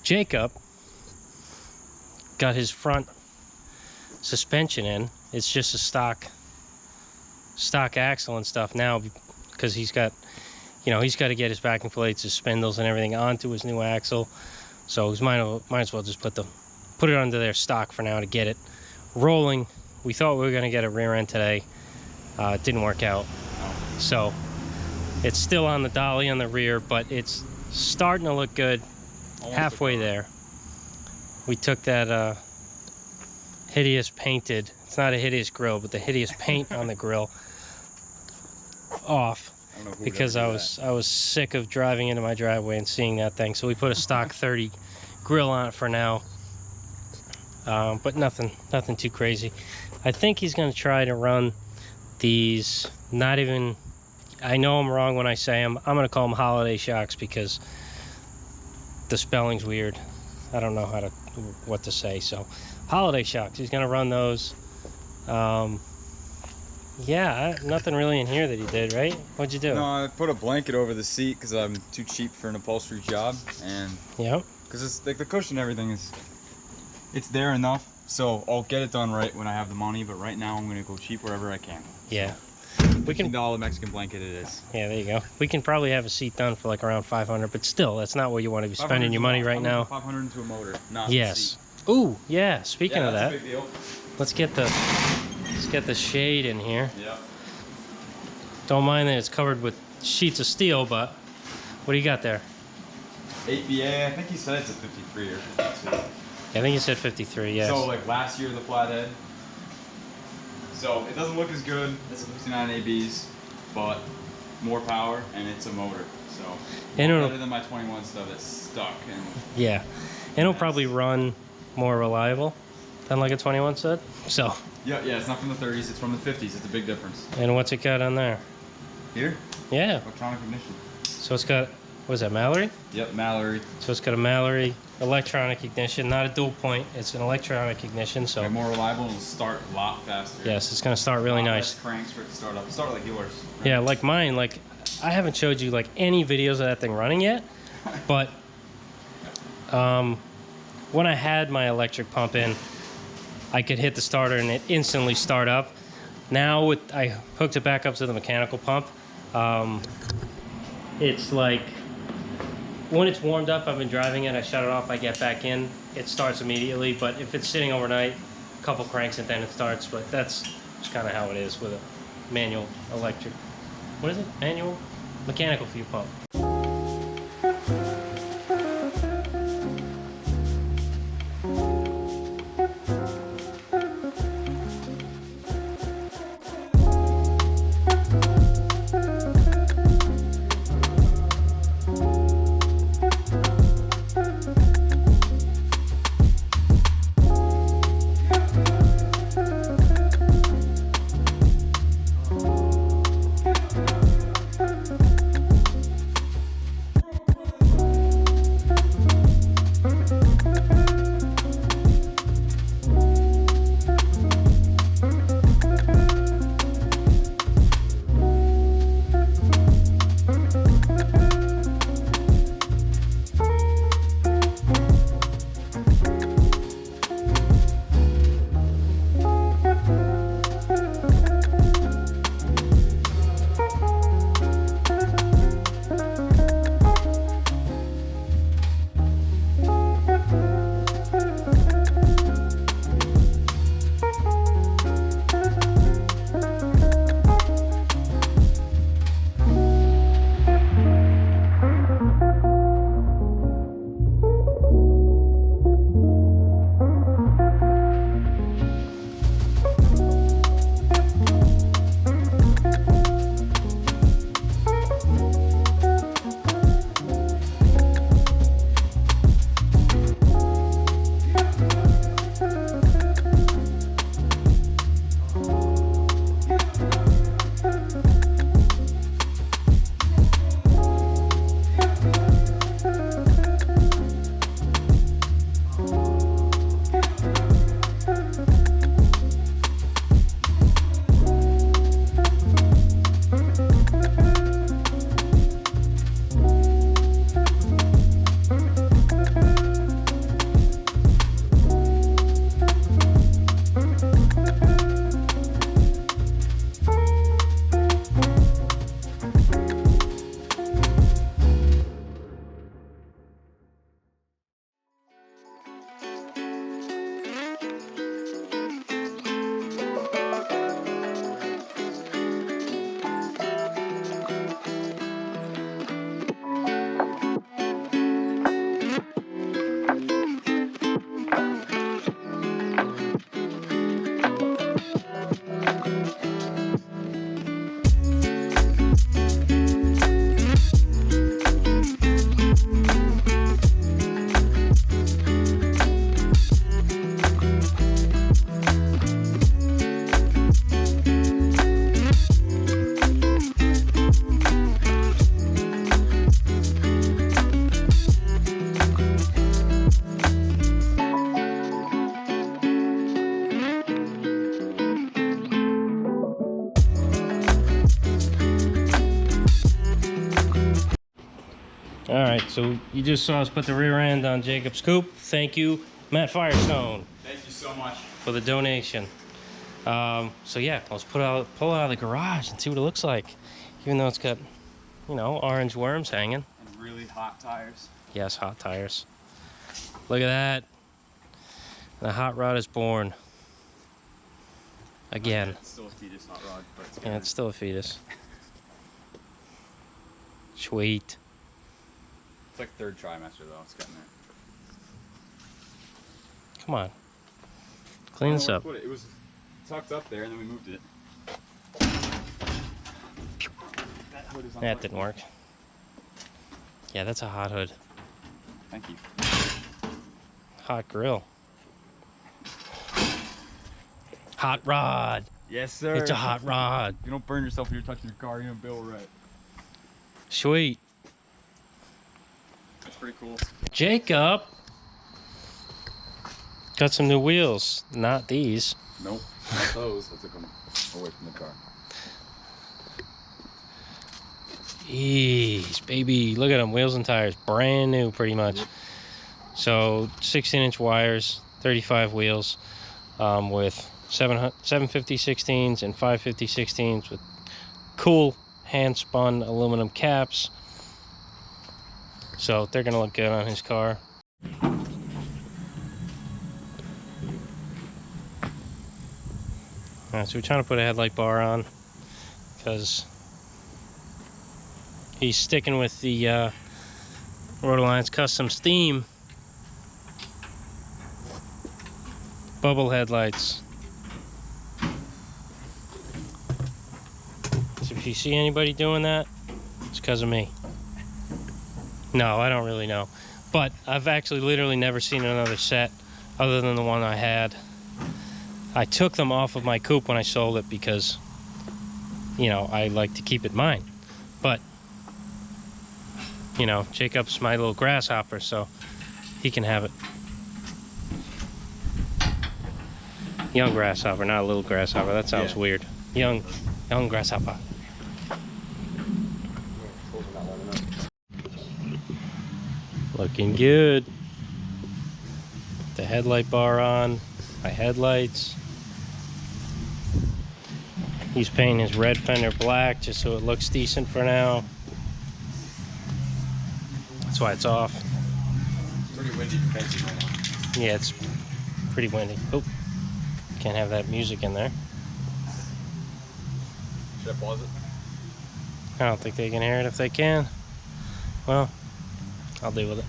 Jacob got his front suspension in. It's just a stock axle and stuff now, because he's got, he's got to get his backing plates, his spindles and everything onto his new axle. So he might as well just put it under their stock for now to get it rolling. We thought we were going to get a rear end today. It didn't work out. So it's still on the dolly on the rear, but it's starting to look good. Halfway there. We took that hideous painted, it's not a hideous grill, but the hideous paint on the grill off, because I was sick of driving into my driveway and seeing that thing. So we put a stock 30 grill on it for now, but nothing too crazy. I think he's going to try to run these, not even, I know I'm wrong when I say them, I'm going to call them holiday shocks because the spelling's weird. I don't know what to say. So holiday shocks, he's going to run those. Yeah, nothing really in here that he did, right? What'd you do? No, I put a blanket over the seat because I'm too cheap for an upholstery job, and because it's like the cushion and everything it's there enough, so I'll get it done right when I have the money. But right now I'm gonna go cheap wherever I can. Yeah, we can $15 Mexican blanket it is. Yeah, there you go. We can probably have a seat done for like around 500, but still, that's not where you want to be spending your money right now. 500 into a motor, not yes. seat. Ooh, yeah. Speaking of that, a big deal. let's get the shade in here. Yeah. Don't mind that it's covered with sheets of steel, but what do you got there? 8BA, I think he said it's a 53 or 52. I think he said 53, yes. So like last year the flathead. So it doesn't look as good as the 59 ABs, but more power and it's a motor. So better than my 21 stuff that's stuck. And yeah, and it'll probably run more reliable than like a 21 said. So yeah, it's not from the 30s, it's from the 50s. It's a big difference. And what's it got on there? Here? Yeah. Electronic ignition. So it's got, what is that, Mallory? Yep, Mallory. So it's got a Mallory electronic ignition, not a dual point. It's an electronic ignition, so more reliable and it'll start a lot faster. Yes, it's going to start really nice. Cranks for it to start up. Start like yours. Right? Yeah, like mine. Like I haven't showed you like any videos of that thing running yet, but when I had my electric pump in, I could hit the starter and it instantly start up. Now I hooked it back up to the mechanical pump. It's like when it's warmed up, I've been driving it, I shut it off, I get back in, it starts immediately. But if it's sitting overnight, a couple cranks and then it starts. But that's just kind of how it is with a manual electric. What is it? Manual? Mechanical fuel pump. right, so you just saw us put the rear end on Jacob's coupe. Thank you, Matt Firestone. Thank you so much for the donation. So yeah, let's pull it out of the garage and see what it looks like. Even though it's got, you know, orange worms hanging. And really hot tires. Yes, hot tires. Look at that. The hot rod is born. Again. It's still a fetus hot rod, but it's yeah, it's still a fetus. Sweet. It's like third trimester though. It's getting there. Come on. Clean this up. It was tucked up there, and then we moved it. That didn't work. Yeah, that's a hot hood. Thank you. Hot grill. Hot rod. Yes, sir. It's a hot rod. You don't burn yourself when you're touching your car. You don't bill right. Sweet. That's pretty cool. Jacob. Got some new wheels. Not these. Nope. Not those. I took them away from the car. Jeez, baby. Look at them. Wheels and tires. Brand new, pretty much. Yep. So, 16-inch wires, 35 wheels, with 750 16s and 550 16s with cool hand-spun aluminum caps. So, they're going to look good on his car. Alright, so we're trying to put a headlight bar on because he's sticking with the Road Alliance Customs theme. Bubble headlights. So if you see anybody doing that, it's because of me. No, I don't really know. But I've actually literally never seen another set other than the one I had. I took them off of my coupe when I sold it because, you know, I like to keep it mine. But, you know, Jacob's my little grasshopper, so he can have it. Young grasshopper, not a little grasshopper. That sounds weird. Young grasshopper. Looking good. The headlight bar on. My headlights. He's painting his red fender black just so it looks decent for now. That's why it's off. It's pretty windy right now. Yeah, it's pretty windy. Oh, can't have that music in there. Should I pause it? I don't think they can hear it. If they can, well, I'll deal with it.